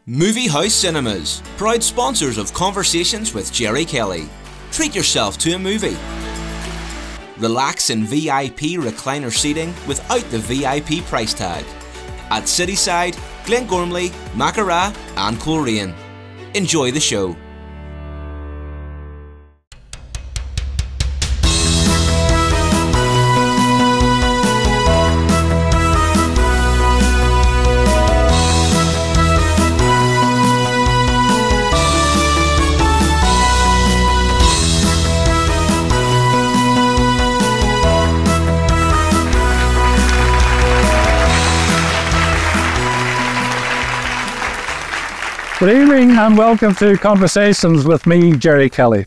Movie House Cinemas, proud sponsors of Conversations with Gerry Kelly. Treat yourself to a movie. Relax in VIP recliner seating without the VIP price tag. At Cityside, Glengormley, Mackara and Coleraine. Enjoy the show. Good evening and welcome to Conversations with me, Gerry Kelly.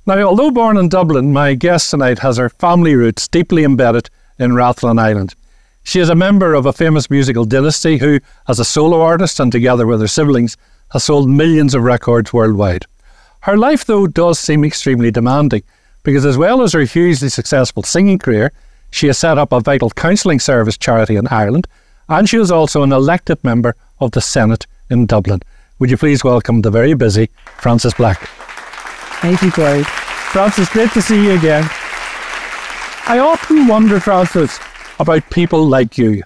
Now, although born in Dublin, my guest tonight has her family roots deeply embedded in Rathlin Island. She is a member of a famous musical dynasty who, as a solo artist and together with her siblings, has sold millions of records worldwide. Her life, though, does seem extremely demanding because as well as her hugely successful singing career, she has set up a vital counselling service charity in Ireland, and she is also an elected member of the Senate in Dublin. Would you please welcome the very busy Frances Black. Thank you, Gerry. Frances, great to see you again. I often wonder, Frances, about people like you.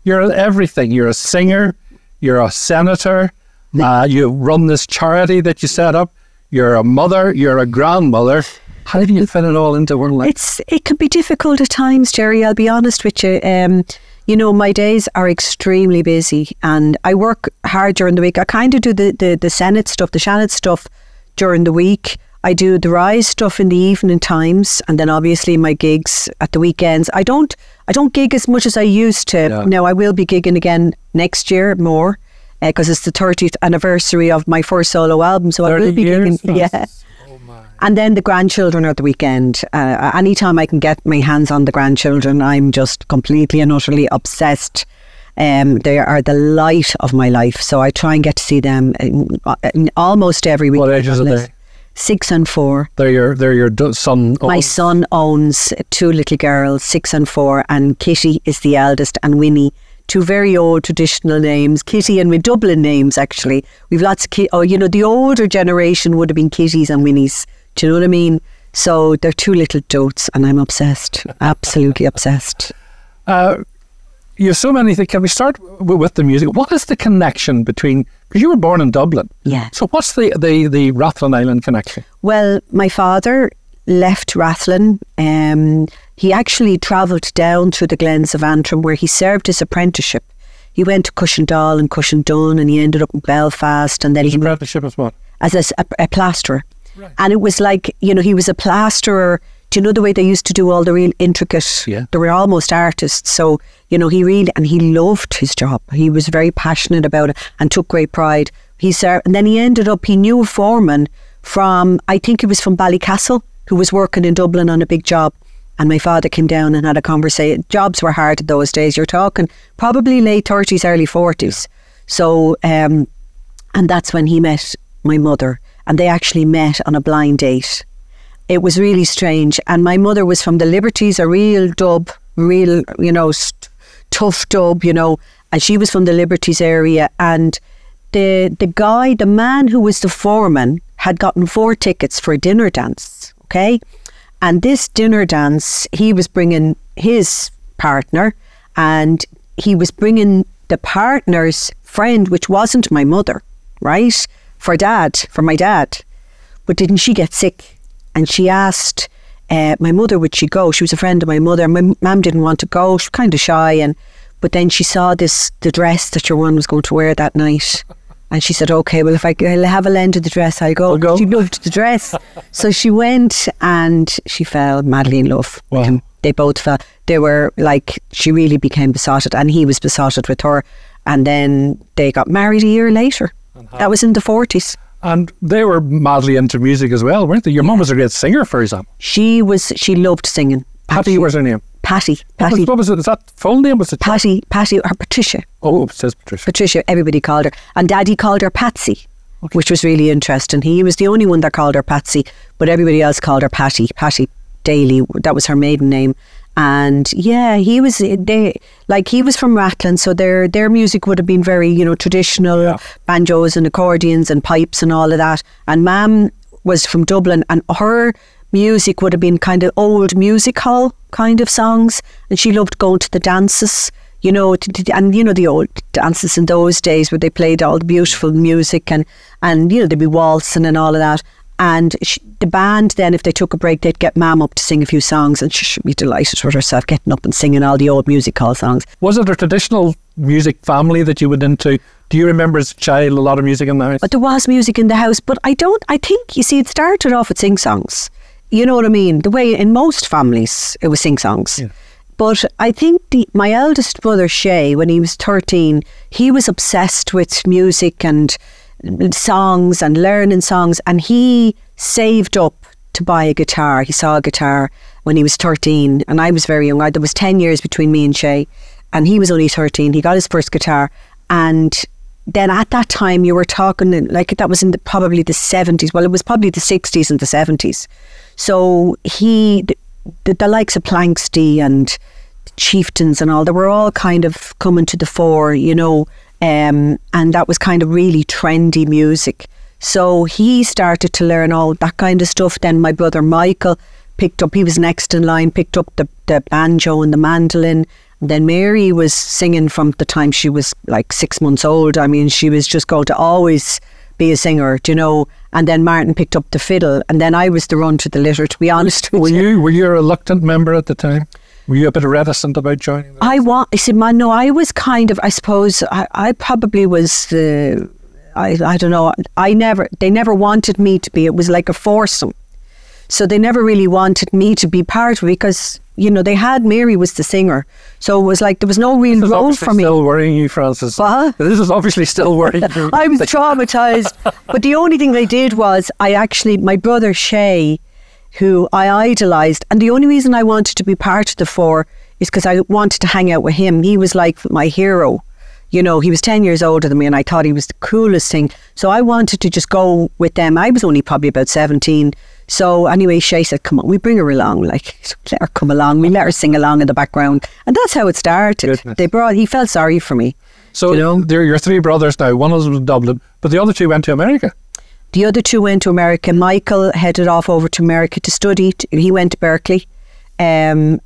You're everything. You're a singer, you're a senator, you run this charity that you set up, you're a mother, you're a grandmother. How do you fit it all into one life? It can be difficult at times, Gerry, I'll be honest with you. You know, my days are extremely busy and I work hard during the week. I kind of do the Senate stuff, the Seanad stuff during the week. I do the Rise stuff in the evening times and then obviously my gigs at the weekends. I don't gig as much as I used to. Yeah. Now, I will be gigging again next year more because it's the 30th anniversary of my first solo album. So I will be gigging. Yeah. And then the grandchildren are the weekend. Anytime I can get my hands on the grandchildren, I'm just completely and utterly obsessed. They are the light of my life. So I try and get to see them in almost every week. What ages are they? 6 and 4. They're your son. My son owns 2 little girls, 6 and 4, and Kitty is the eldest, and Winnie. 2 very old traditional names, Kitty and with Dublin names actually. We've lots of the older generation would have been Kitties and Winnies. Do you know what I mean? So they're 2 little dotes and I'm obsessed, absolutely obsessed. You have so many things. Can we start with the music? What is the connection between, because you were born in Dublin. Yeah. So what's the Rathlin Island connection? Well, my father left Rathlin. He actually travelled down through the glens of Antrim where he served his apprenticeship. He went to Cushendall and Cushendun and he ended up in Belfast. And then his apprenticeship as what? As a plasterer. Right. And it was like, he was a plasterer. Do you know the way they used to do all the real intricate? Yeah. They were almost artists. So, he loved his job. He was very passionate about it and took great pride. He served, and then he knew a foreman from, I think it was from Ballycastle, who was working in Dublin on a big job. And my father came down and had a conversation. Jobs were hard those days. You're talking probably late 30s, early 40s. So, and that's when he met my mother. And they actually met on a blind date. It was really strange. And my mother was from the Liberties, a real dub, tough dub, and she was from the Liberties area. And the man who was the foreman had gotten 4 tickets for a dinner dance, okay? And this dinner dance, he was bringing his partner and he was bringing the partner's friend, which wasn't my mother, right? For my dad. But didn't she get sick? And she asked my mother, would she go? She was a friend of my mother. My mum didn't want to go. She was kind of shy. But then she saw the dress that your one was going to wear that night. And she said, okay, well, if I'll have a lend of the dress, I'll go. She loved the dress. So she went and she fell madly in love. Wow. They both fell. They were like, she really became besotted and he was besotted with her. And then they got married a year later. That was in the 40s. And they were madly into music as well, weren't they? Your mum was a great singer, for example. She loved singing. Patty was her name? Patty. What was it? Is that full name? Was it Patty or Patricia? Oh, it says Patricia. Patricia, everybody called her. And Daddy called her Patsy, okay, which was really interesting. He was the only one that called her Patsy, but everybody else called her Patty. Patty Dail, that was her maiden name. And yeah, he was from Rathlin, so their music would have been very, traditional, banjos and accordions and pipes and all of that. And Mam was from Dublin, and her music would have been kind of old music hall kind of songs, and she loved going to the dances, and the old dances in those days where they played all the beautiful music and there'd be waltzing and all of that. And the band then, if they took a break, they'd get Mam up to sing a few songs, and she'd be delighted with herself getting up and singing all the old music hall songs. Was it a traditional music family that you went into? Do you remember as a child a lot of music in the house? But there was music in the house, but I think, you see, it started off with sing-songs. You know what I mean? The way in most families it was sing-songs. Yeah. But I think my eldest brother, Shay, when he was 13, he was obsessed with music and songs and learning songs, and he saved up to buy a guitar. He saw a guitar when he was 13, and I was very young. There was 10 years between me and Shay, and he was only 13. He got his first guitar, and then at that time you were talking like that was in probably the 70s. Well, it was probably the 60s and the 70s. So the likes of Planksty and Chieftains and all, they were all kind of coming to the fore, and that was kind of really trendy music. So he started to learn all that kind of stuff. Then my brother Michael picked up, he was next in line, picked up the banjo and the mandolin. And then Mary was singing from the time she was like 6 months old. I mean, she was just going to always be a singer, and then Martin picked up the fiddle, and then I was the run to the litter, to be honest with you. Were you a reluctant member at the time? Were you a bit reticent about joining? I was kind of, I suppose, I probably was, I don't know, they never wanted me to be, it was like a foursome. So they never really wanted me to be part of it because, they had Mary was the singer. So it was like there was no real role for me. This is still worrying you, Frances. What? This is obviously still worrying you. I was traumatised. But the only thing I did was my brother Shay, who I idolised, and the only reason I wanted to be part of the four is because I wanted to hang out with him. He was like my hero. He was 10 years older than me, and I thought he was the coolest thing. So I wanted to just go with them. I was only probably about 17. So anyway, Shay said, come on, we bring her along. Like, let her come along. We let her sing along in the background. And that's how it started. Goodness. He felt sorry for me. So they're your three brothers now. One of them was in Dublin, but the other two went to America. The other two went to America. Michael headed off over to America to study. He went to Berkeley. And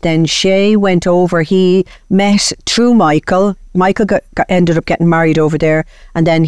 then Shay went over. He met through Michael. Michael ended up getting married over there. And then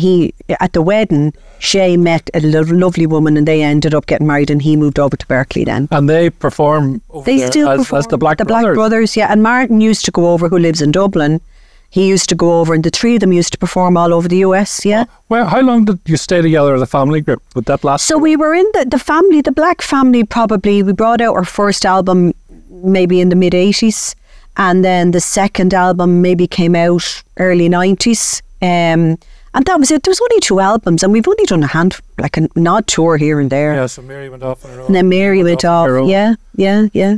at the wedding, Shay met a lovely woman, and they ended up getting married, and he moved over to Berkeley then. And they perform over there as the Black Brothers? The Black Brothers, yeah. And Martin used to go over, who lives in Dublin. He used to go over, and the three of them used to perform all over the US, yeah. Well, how long did you stay together as a family group? Would that last? So we were in the family, the Black family probably, we brought out our first album maybe in the mid-80s, and then the second album maybe came out early 90s. And that was it. There was only 2 albums, and we've only done an odd tour here and there. Yeah, so Mary went off on her own. And then Mary went off. Yeah.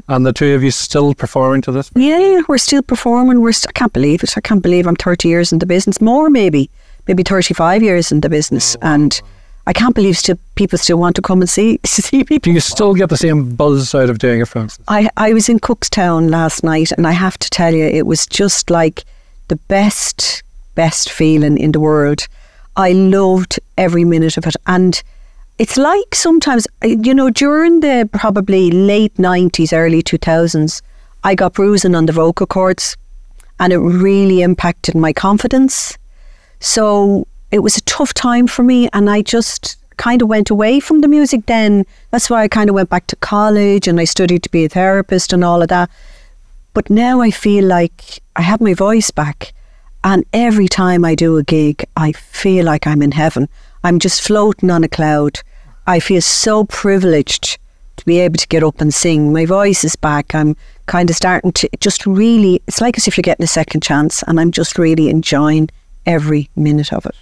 And the two of you still performing to this? Yeah, we're still performing. I can't believe it. I can't believe I'm 30 years in the business. More maybe 35 years in the business. Oh, wow. And I can't believe people still want to come and see me. Do you still get the same buzz out of doing it, Frances? I was in Cookstown last night, and I have to tell you, it was just like the best feeling in the world. I loved every minute of it. And it's like sometimes, during the probably late 90s, early 2000s, I got bruising on the vocal cords, and it really impacted my confidence. So it was a tough time for me, and I just kind of went away from the music then. That's why I kind of went back to college, and I studied to be a therapist and all of that. But now I feel like I have my voice back. And every time I do a gig, I feel like I'm in heaven. I'm just floating on a cloud. I feel so privileged to be able to get up and sing. My voice is back. I'm kind of starting to just really, it's like as if you're getting a second chance, and I'm just really enjoying every minute of it.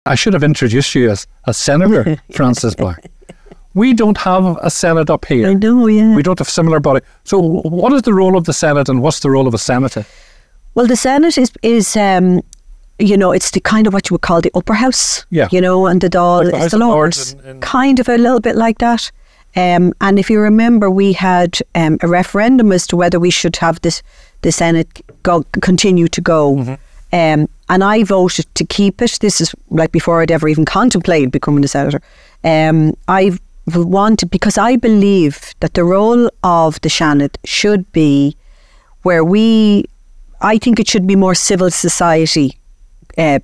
I should have introduced you as a senator, Frances Black. We don't have a Senate up here. I know, yeah. We don't have a similar body. So what is the role of the Senate, and what's the role of a senator? Well, the Senate is it's the kind of what you would call the upper house, yeah. And the Dail like is the Lords. Kind of a little bit like that. And if you remember, we had a referendum as to whether we should have the Senate continue to go. And I voted to keep it. This is like before I'd ever even contemplated becoming a senator. I wanted, because I believe that the role of the Seanad should be where I think it should be more civil society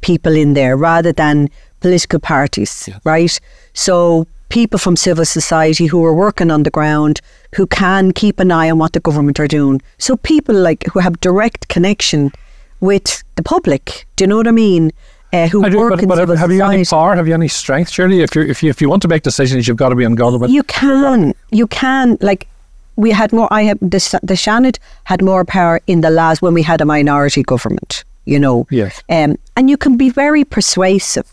people in there rather than political parties, right? So people from civil society who are working on the ground, who can keep an eye on what the government are doing. So people like who have direct connection with the public. Do you know what I mean? Who work in civil society. Have you any power? Have you any strength? Surely, if you want to make decisions, you've got to be in government. You can. Like we had more. The Seanad had more power in the last when we had a minority government. You know. Yes. And you can be very persuasive.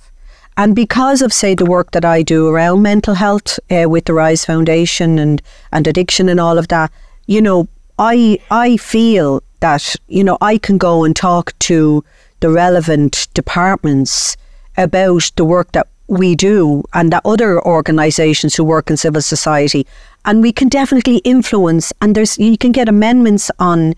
And because of, say, the work that I do around mental health with the Rise Foundation and addiction and all of that, you know, I feel that, you know, I can go and talk to the relevant departments about the work that we do and that other organisations who work in civil society, and we can definitely influence. And you can get amendments on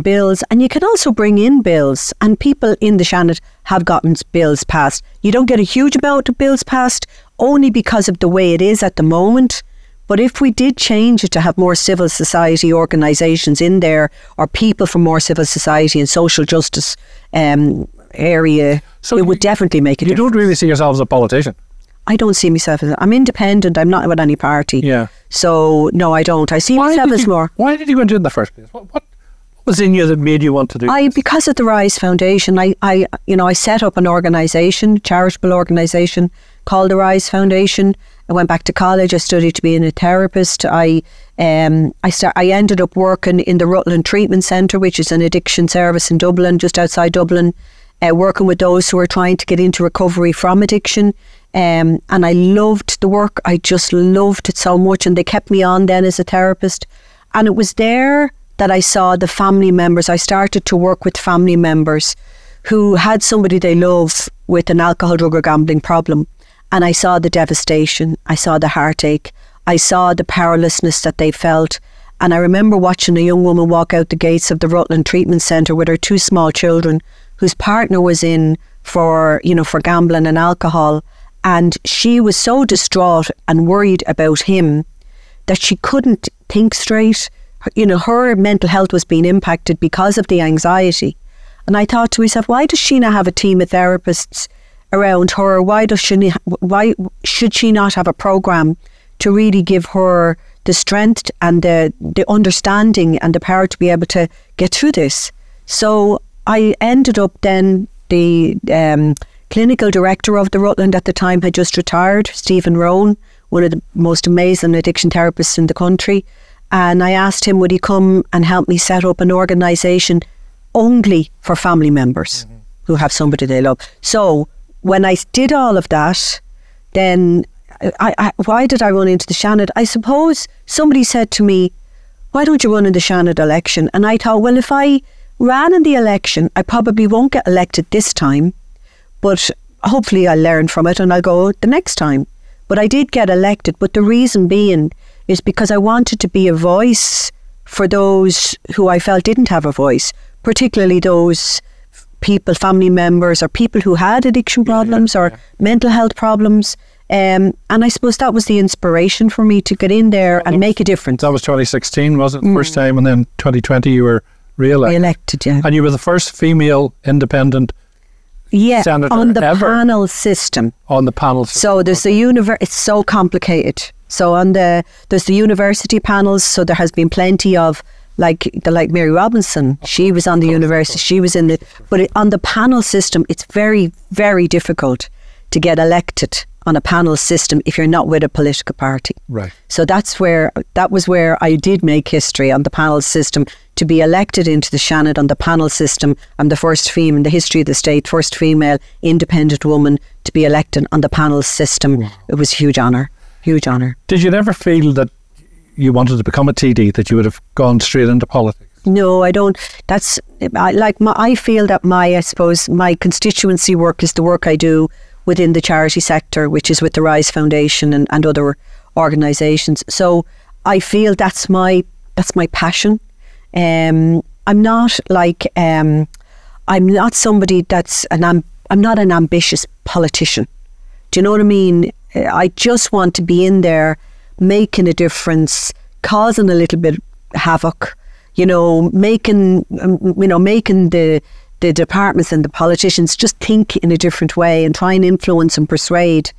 bills, and you can also bring in bills. And people in the Seanad have gotten bills passed. You don't get a huge amount of bills passed only because of the way it is at the moment. But if we did change it to have more civil society organisations in there, or people from more civil society and social justice area, so it would definitely make a difference. You don't really see yourself as a politician? I don't see myself as... I'm independent. I'm not with any party. Yeah. So, no, I don't. I see myself as more... Why did you go into it in the first place? What was in you that made you want to do this? Because of the Rise Foundation, I set up an organisation, charitable organisation called the Rise Foundation. I went back to college. I studied to be a therapist. I ended up working in the Rathlin Treatment Centre, which is an addiction service in Dublin, just outside Dublin, working with those who are trying to get into recovery from addiction. And I loved the work. I just loved it so much. And they kept me on then as a therapist. And it was there that I saw the family members. I started to work with family members who had somebody they love with an alcohol, drug or gambling problem. And I saw the devastation. I saw the heartache. I saw the powerlessness that they felt. And I remember watching a young woman walk out the gates of the Rathlin Treatment Centre with her 2 small children, whose partner was in for gambling and alcohol. And she was so distraught and worried about him that she couldn't think straight. You know, her mental health was being impacted because of the anxiety. And I thought to myself, why does she not have a team of therapists around her? Why should she not have a programme to really give her the strength and the understanding and the power to be able to get through this? So I ended up then, the clinical director of the Rathlin at the time had just retired, Stephen Rowan, one of the most amazing addiction therapists in the country. And I asked him, would he come and help me set up an organisation only for family members who have somebody they love. So when I did all of that, then why did I run into the Seanad? I suppose somebody said to me, why don't you run in the Seanad election? And I thought, well, if I ran in the election, I probably won't get elected this time, but hopefully I'll learn from it and I'll go the next time. But I did get elected. But the reason being is because I wanted to be a voice for those who I felt didn't have a voice, particularly those people, family members, or people who had addiction problems or mental health problems. And I suppose that was the inspiration for me to get in there and make a difference. That was 2016, was it? The first time, and then 2020 you were re-elected. Re-elected, yeah. And you were the first female independent senator on the ever. panel system. On the panel system. So there's it's so complicated. So there's the university panels. So there has been plenty of like Mary Robinson. She was on the university. She was in but on the panel system, it's very, very difficult to get elected on a panel system if you're not with a political party. Right. So that was where I did make history on the panel system. To be elected into the Seanad on the panel system, I'm the first female in the history of the state, first female independent woman to be elected on the panel system. Wow. It was a huge honour. Huge honour. Did you ever feel that you wanted to become a TD, that you would have gone straight into politics? No, I don't. I feel that I suppose my constituency work is the work I do within the charity sector, which is with the Rise Foundation and other organisations. So I feel that's my passion. I'm not like I'm not somebody that's I'm not an ambitious politician. Do you know what I mean? I just want to be in there, making a difference, causing a little bit of havoc. Making the departments and the politicians just think in a different way and try and influence and persuade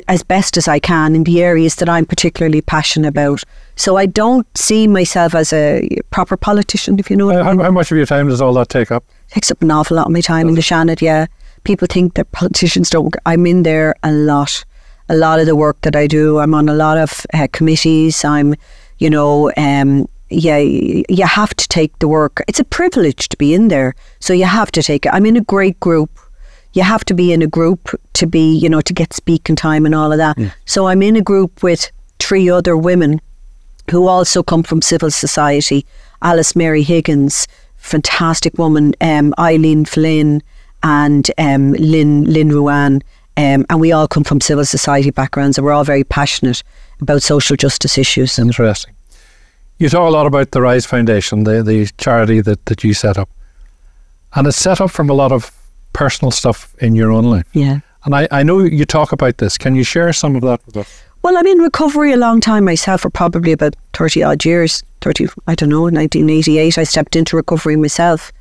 as best as I can in the areas that I'm particularly passionate about. So I don't see myself as a proper politician, if you know what I mean. How much of your time does all that take up? It takes up an awful lot of my time in the Seanad, yeah. People think that politicians don't work. I'm in there a lot. A lot of the work that I do, I'm on a lot of committees. I'm, you have to take the work. It's a privilege to be in there. So you have to take it. I'm in a great group. You have to be in a group to be, to get speaking time and all of that. So I'm in a group with 3 other women who also come from civil society. Alice Mary Higgins, fantastic woman, Eileen Flynn and Lynn Ruan. And we all come from civil society backgrounds, and we're all very passionate about social justice issues. Interesting. You talk a lot about the Rise Foundation, the charity that you set up. And it's set up from a lot of personal stuff in your own life. Yeah. And I know you talk about this. Can you share some of that with us? Well, I'm in recovery a long time myself, for probably about 30 odd years. 1988 I stepped into recovery myself.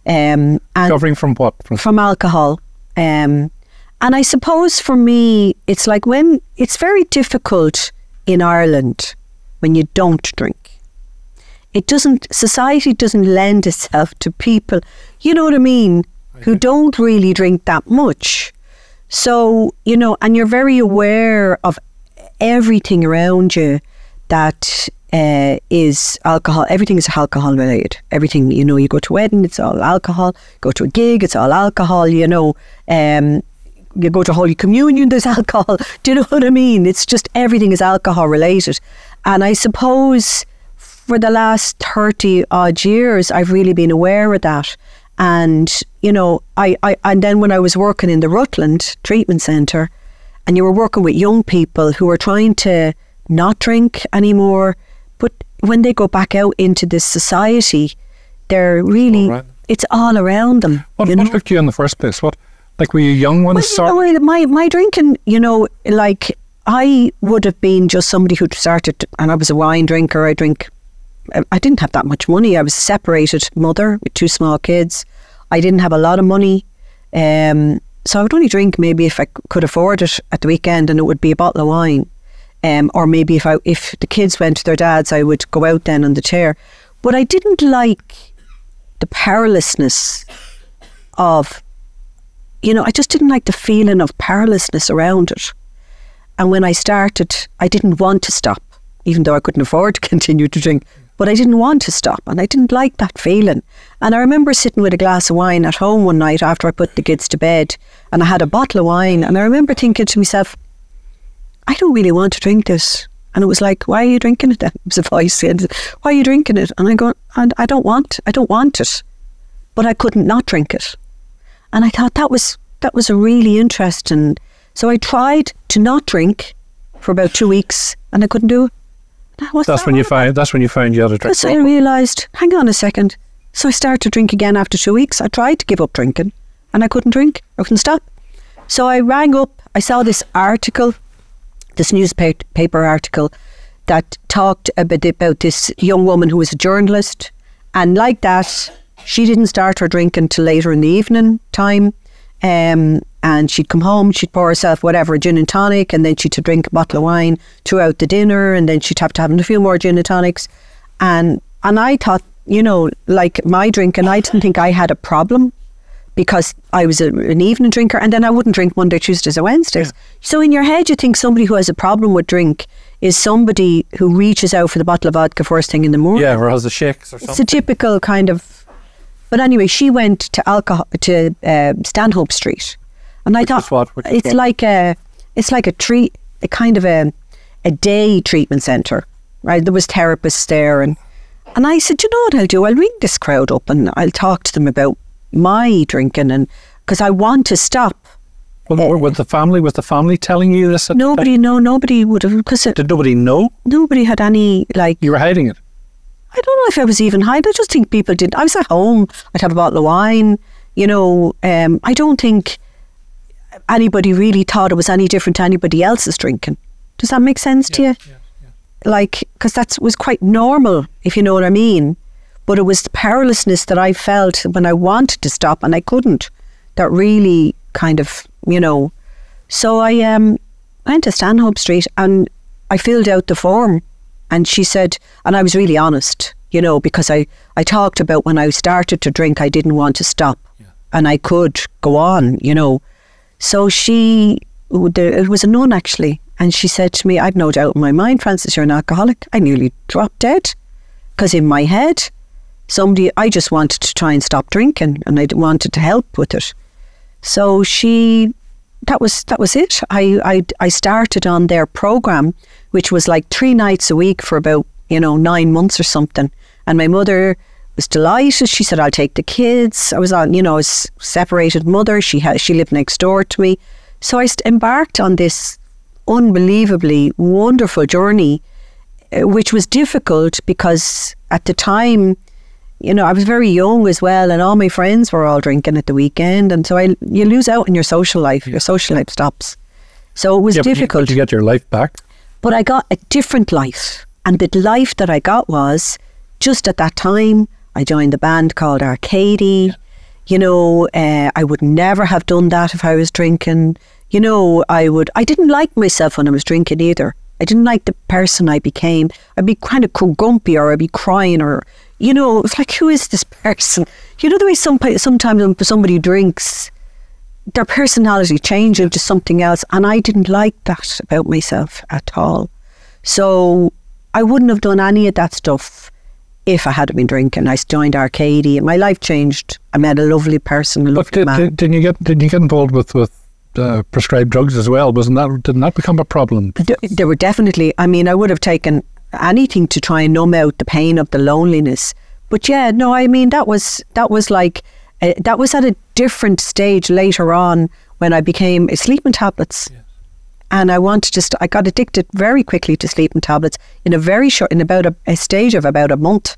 And Recovering from what? From alcohol. And I suppose for me, it's like when it's very difficult in Ireland when you don't drink. Society doesn't lend itself to people, you know what I mean, who don't really drink that much. So, and you're very aware of everything around you that is alcohol. Everything is alcohol related. Everything, you go to a wedding, it's all alcohol. Go to a gig, it's all alcohol, you go to Holy Communion, there's alcohol. Do you know what I mean? It's just everything is alcohol related. And I suppose for the last 30 odd years, I've really been aware of that. And, and then when I was working in the Rathlin treatment centre, and you were working with young people who were trying to not drink anymore, but when they go back out into this society, they're really, it's all around them. What took you in the first place? Were you young when it started? My drinking, I would have been just somebody who started, and I was a wine drinker. I didn't have that much money. I was a separated mother with 2 small kids. I didn't have a lot of money. So I would only drink maybe if I could afford it at the weekend, and it would be a bottle of wine. Or maybe if the kids went to their dads, I would go out then on the chair. But I didn't like the powerlessness of, I just didn't like the feeling of powerlessness around it. And when I started, I didn't want to stop, even though I couldn't afford to continue to drink. But I didn't want to stop, and I didn't like that feeling. And I remember sitting with a glass of wine at home one night after I put the kids to bed, and I had a bottle of wine, and I remember thinking to myself, I don't really want to drink this. And it was like, why are you drinking it then? It was a voice said, why are you drinking it? And I go, and I don't want it. But I couldn't not drink it. And I thought that was a really interesting. So I tried to not drink for about 2 weeks, and I couldn't do it. That's when you found you had a drink. So I realised, hang on a second. So I started to drink again after 2 weeks. I tried to give up drinking, and I couldn't drink. I couldn't stop. So I rang up. I saw this article, this newspaper article, that talked about this young woman who was a journalist, and like that, she didn't start her drinking till later in the evening time. And she'd come home, she'd pour herself whatever, a gin and tonic, and then she'd drink a bottle of wine throughout the dinner, and then she'd have to have a few more gin and tonics. And I thought, like my drinking, I didn't think I had a problem because I was an evening drinker, and then I wouldn't drink Monday, Tuesdays or Wednesdays. Yeah. So in your head you think somebody who has a problem with drink is somebody who reaches out for the bottle of vodka first thing in the morning. Yeah, or has the shakes or something. It's a typical kind of... But anyway, she went to Stanhope Street. And I thought it's like a day treatment centre, right? There was therapists there, and I said, you know what I'll do? I'll ring this crowd up and I'll talk to them about my drinking, and because I want to stop, Well, was the family telling you this? Nobody, no, nobody would have. Did nobody know? Nobody had any, like... You were hiding it? I don't know if I was even hiding. I just think people did. I was at home. I'd have a bottle of wine. You know, I don't think anybody really thought it was any different to anybody else's drinking. Does that make sense to you? Yeah. Like, because that was quite normal, if you know what I mean. But it was the powerlessness that I felt when I wanted to stop and I couldn't. That really kind of, you know. So I went to Stanhope Street and I filled out the form. And she said, and I was really honest, you know, because I talked about when I started to drink, I didn't want to stop. Yeah. And I could go on, you know. So it was a nun actually. And she said to me, I've no doubt in my mind, Frances, you're an alcoholic. I nearly dropped dead. Because in my head, I just wanted to try and stop drinking and I wanted to help with it. So that was it. I started on their programme, which was like 3 nights a week for about, 9 months or something. And my mother was delighted. She said, I'll take the kids. I was on, a separated mother. She lived next door to me. So I embarked on this unbelievably wonderful journey, which was difficult because at the time, I was very young as well, and all my friends were all drinking at the weekend, and so you lose out in your social life. Your social life stops. So it was difficult. Did you get your life back? But I got a different life, and the life that I got was just at that time. I joined the band called Arcady. Yeah. I would never have done that if I was drinking. I didn't like myself when I was drinking either. I didn't like the person I became. I'd be kind of grumpy, or I'd be crying, or, it was like, who is this person? The way sometimes when somebody drinks, their personality changes into something else. And I didn't like that about myself at all. So I wouldn't have done any of that stuff if I hadn't been drinking. I joined Arcady and my life changed. I met a lovely person, a lovely man. Didn't you get involved with prescribed drugs as well? Didn't that become a problem? There were definitely. I would have taken anything to try and numb out the pain of the loneliness. But yeah, no, that was like that was at a different stage later on when I became sleeping tablets. Yes. And I got addicted very quickly to sleeping tablets in about a stage of about a month.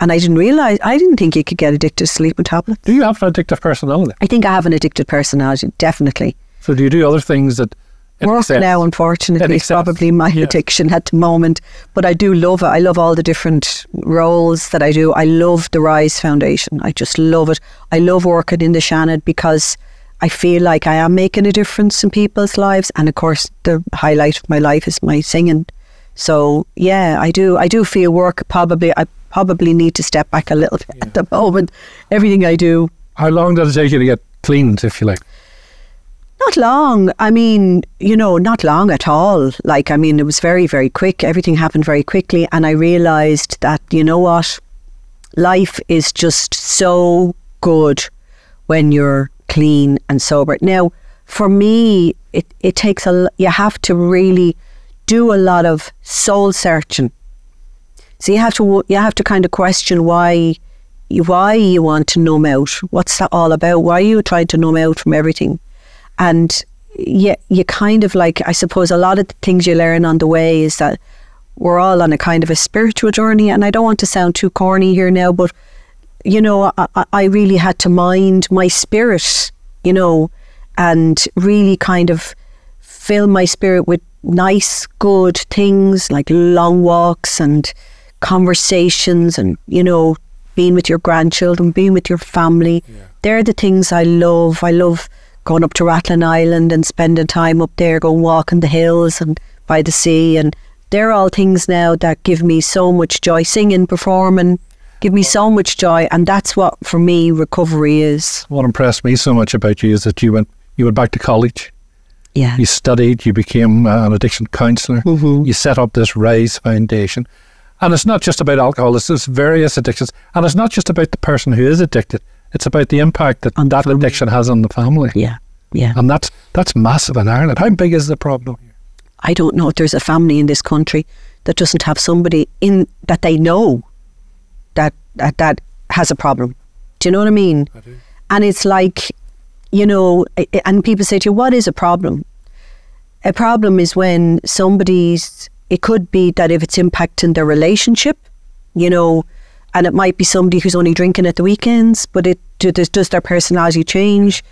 And I didn't think you could get addicted to sleeping tablets. Do you have an addictive personality? I think I have an addicted personality, definitely. So do you do other things that... Work now, unfortunately, is probably my addiction at the moment. But I do love it. I love all the different roles that I do. I love the Rise Foundation. I just love it. I love working in the Seanad because I feel like I am making a difference in people's lives. And of course, the highlight of my life is my singing. So yeah, I do feel work I probably need to step back a little bit at the moment. Everything I do. How long does it take you to get cleaned, if you like? Not long. Not long at all. It was very, very quick. Everything happened very quickly. And I realised that, what? Life is just so good when you're clean and sober. Now, for me, it takes you have to really do a lot of soul searching. So you have to kind of question why you want to numb out. What's that all about? Why are you trying to numb out from everything? And you kind of I suppose a lot of the things you learn on the way is that we're all on a kind of a spiritual journey. And I don't want to sound too corny here now, but, I really had to mind my spirit, and really kind of fill my spirit with nice, good things like long walks and conversations and, being with your grandchildren, being with your family. Yeah. They're the things I love. I love going up to Rathlin Island and spending time up there, going walking the hills and by the sea. And they're all things now that give me so much joy. Singing, performing, give me so much joy. And that's what, for me, recovery is. What impressed me so much about you is that you went back to college. Yeah. You studied, you became an addiction counsellor. Mm-hmm. You set up this Rise Foundation. And it's not just about alcohol, it's various addictions. And it's not just about the person who is addicted. It's about the impact that addiction has on the family. Yeah, yeah. And that's massive in Ireland. How big is the problem here? I don't know if there's a family in this country that doesn't have somebody in that they know that has a problem. Do you know what I mean? I do. And it's like, you know, and people say to you, what is a problem? A problem is when it could be that if it's impacting their relationship, you know, and it might be somebody who's only drinking at the weekends, but does their personality change?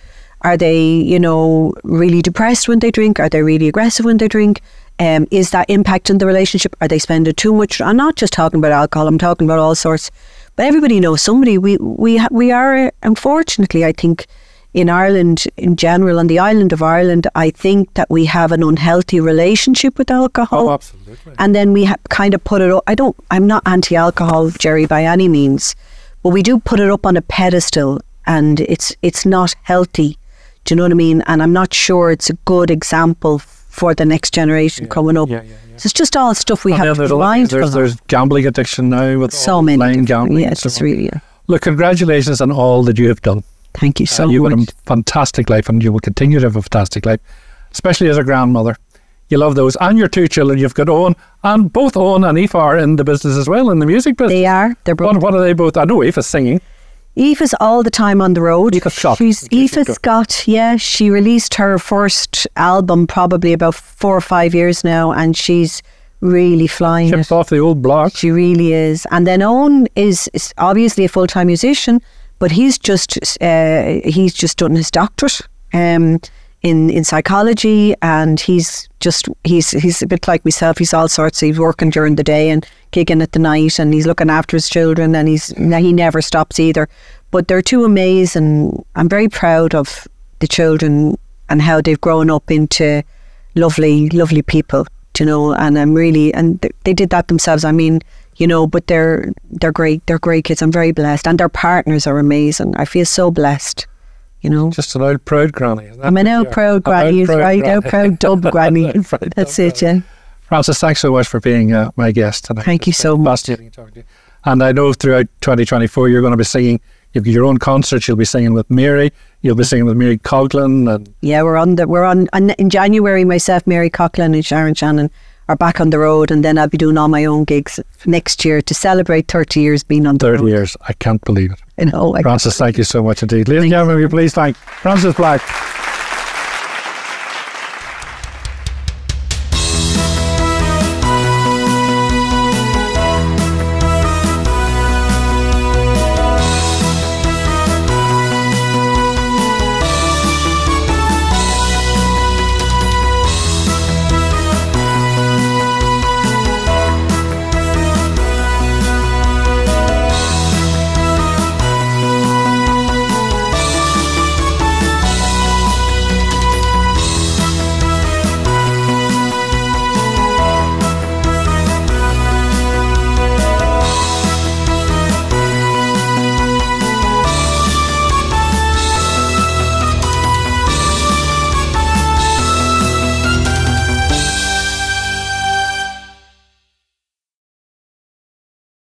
Are they, you know, really depressed when they drink? Are they really aggressive when they drink? Is that impacting the relationship? Are they spending too much? I'm not just talking about alcohol, I'm talking about all sorts. But everybody knows somebody. We are, unfortunately, I think, in Ireland in general, on the island of Ireland, I think that we have an unhealthy relationship with alcohol. Oh, absolutely. And then we kind of put it up. I'm not anti-alcohol, Gerry, by any means, but we do put it up on a pedestal, and it's not healthy. Do you know what I mean? And I'm not sure it's a good example for the next generation coming up. So it's just all stuff we have to be mindful of. There's gambling addiction now with so many online gambling. Yes, it's really. Look, congratulations on all that you have done. Thank you so much. You've got a fantastic life, and you will continue to have a fantastic life, especially as a grandmother. You love those. And your 2 children, you've got Owen, and both Owen and Aoife are in the business as well, in the music business. They are. They're both. What are they both? I know Aoife's singing. Aoife's all the time on the road. She released her first album probably about 4 or 5 years now, and she's really flying Chipped off the old block. She really is. And then Owen is obviously a full-time musician, but he's just done his doctorate in psychology, and he's a bit like myself. He's all sorts. He's working during the day and gigging at the night, and he's looking after his children, and he never stops either. But they're 2 amazing. I'm very proud of the children and how they've grown up into lovely, lovely people. You know, and they did that themselves. I mean, you know, but they're great. They're great kids. I'm very blessed, and their partners are amazing. I feel so blessed. You know, just an old proud granny. Isn't that I'm an old proud granny. Out proud dub granny. That's it, yeah. Frances, thanks so much for being my guest tonight. Thank you so much. Fascinating talking to you. And I know throughout 2024 you're going to be singing. You've got your own concerts. You'll be singing with Mary. You'll be singing with Mary Coughlin. And yeah, we're on. And in January, myself, Mary Coughlin, and Sharon Shannon are back on the road, and then I'll be doing all my own gigs next year to celebrate 30 years being on the road. 30 years. I can't believe it. I know. Frances, thank you so much indeed. Ladies and gentlemen, will you please thank Frances Black.